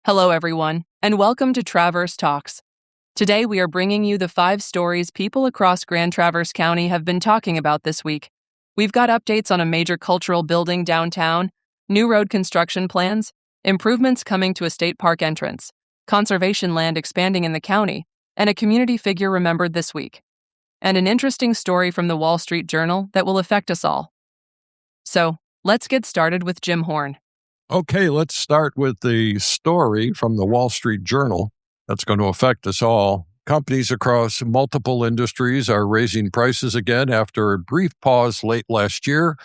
Hello, everyone, and welcome to Traverse Talks. Today, we are bringing you the 5 stories people across Grand Traverse County have been talking about this week. We've got updates on a major cultural building downtown, new road construction plans, improvements coming to a state park entrance, conservation land expanding in the county, and a community figure remembered this week. And an interesting story from the Wall Street Journal that will affect us all. So, let's get started with Jim Horn. Okay, let's start with the story from the Wall Street Journal that's going to affect us all. Companies across multiple industries are raising prices again after a brief pause late last year,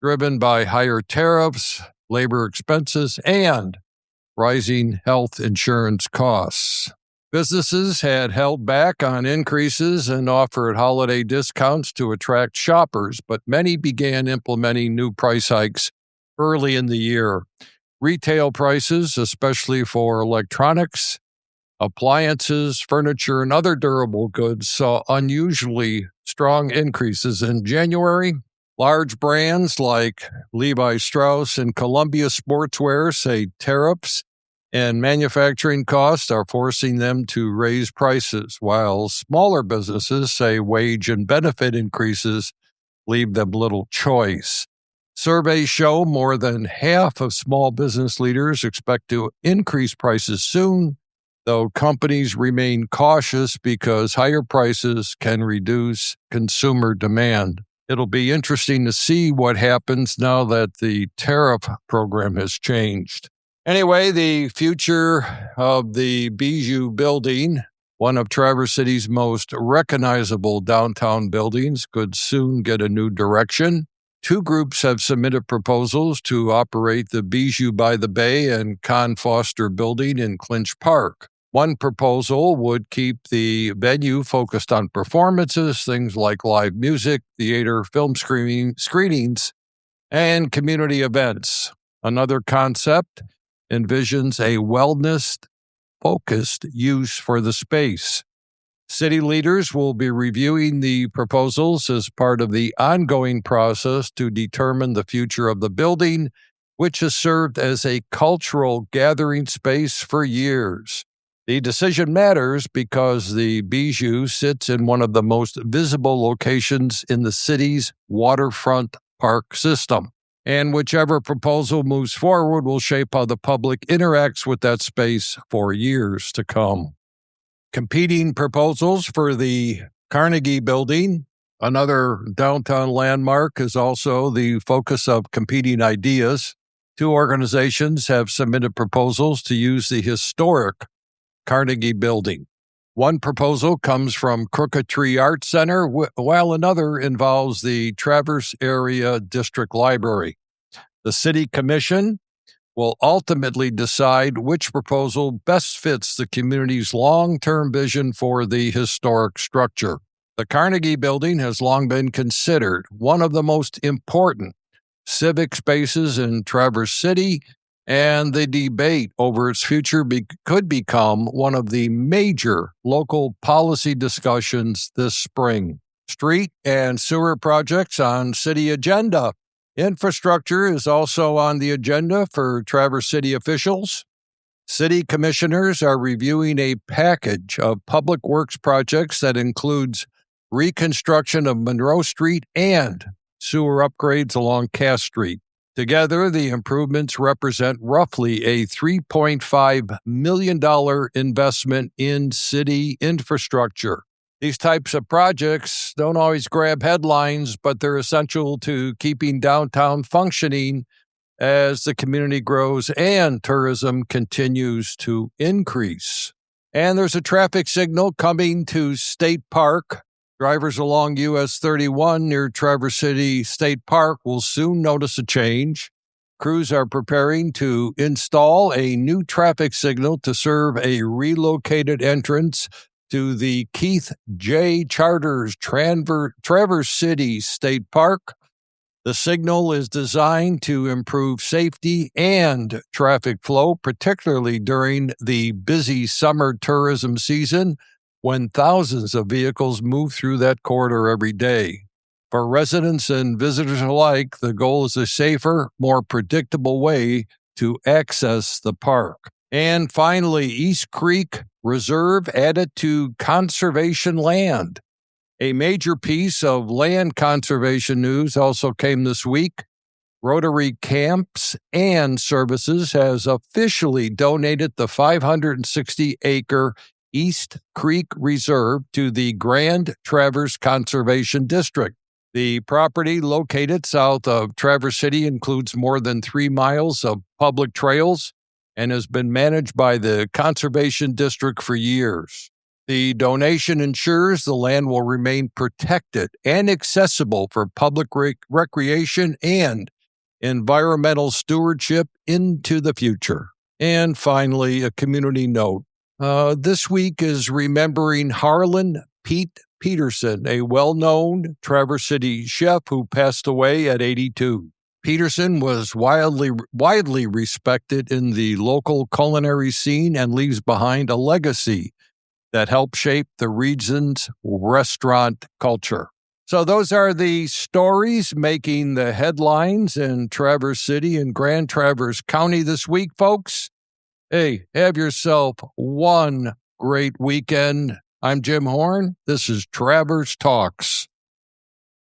driven by higher tariffs, labor expenses, and rising health insurance costs. Businesses had held back on increases and offered holiday discounts to attract shoppers, but many began implementing new price hikes early in the year. Retail prices, especially for electronics, appliances, furniture, and other durable goods, saw unusually strong increases in January. Large brands like Levi Strauss and Columbia Sportswear say tariffs and manufacturing costs are forcing them to raise prices, while smaller businesses say wage and benefit increases leave them little choice. Surveys show more than half of small business leaders expect to increase prices soon, though companies remain cautious because higher prices can reduce consumer demand. It'll be interesting to see what happens now that the tariff program has changed. Anyway, the future of the Bijou Building, one of Traverse City's most recognizable downtown buildings, could soon get a new direction. 2 groups have submitted proposals to operate the Bijou by the Bay and Con Foster building in Clinch Park. One proposal would keep the venue focused on performances, things like live music, theater, film screenings, and community events. Another concept envisions a wellness-focused use for the space. City leaders will be reviewing the proposals as part of the ongoing process to determine the future of the building, which has served as a cultural gathering space for years. The decision matters because the Bijou sits in one of the most visible locations in the city's waterfront park system. And whichever proposal moves forward will shape how the public interacts with that space for years to come. Competing proposals for the Carnegie Building, another downtown landmark, is also the focus of competing ideas. 2 organizations have submitted proposals to use the historic Carnegie Building. One proposal comes from Crooked Tree Arts Center, while another involves the Traverse Area District Library. The City Commission will ultimately decide which proposal best fits the community's long-term vision for the historic structure. The Carnegie Building has long been considered one of the most important civic spaces in Traverse City, and the debate over its future could become one of the major local policy discussions this spring. Street and sewer projects on city agenda. Infrastructure is also on the agenda for Traverse City officials. City commissioners are reviewing a package of public works projects that includes reconstruction of Monroe Street and sewer upgrades along Cass Street. Together, the improvements represent roughly a $3.5 million investment in city infrastructure. These types of projects don't always grab headlines, but they're essential to keeping downtown functioning as the community grows and tourism continues to increase. And there's a traffic signal coming to State Park. Drivers along US 31 near Traverse City State Park will soon notice a change. Crews are preparing to install a new traffic signal to serve a relocated entrance to the Keith J. Charters Traverse City State Park. The signal is designed to improve safety and traffic flow, particularly during the busy summer tourism season when thousands of vehicles move through that corridor every day. For residents and visitors alike, the goal is a safer, more predictable way to access the park. And finally, East Creek Reserve added to conservation land. A major piece of land conservation news also came this week. Rotary Camps and Services has officially donated the 560-acre East Creek Reserve to the Grand Traverse Conservation District. The property, located south of Traverse City, includes more than 3 miles of public trails and has been managed by the Conservation District for years. The donation ensures the land will remain protected and accessible for public recreation and environmental stewardship into the future. And finally, a community note. This week is remembering Harlan Pete Peterson, a well-known Traverse City chef who passed away at 82. Peterson was widely respected in the local culinary scene and leaves behind a legacy that helped shape the region's restaurant culture. So those are the stories making the headlines in Traverse City and Grand Traverse County this week, folks. Hey, have yourself one great weekend. I'm Jim Horn. This is Traverse Talks.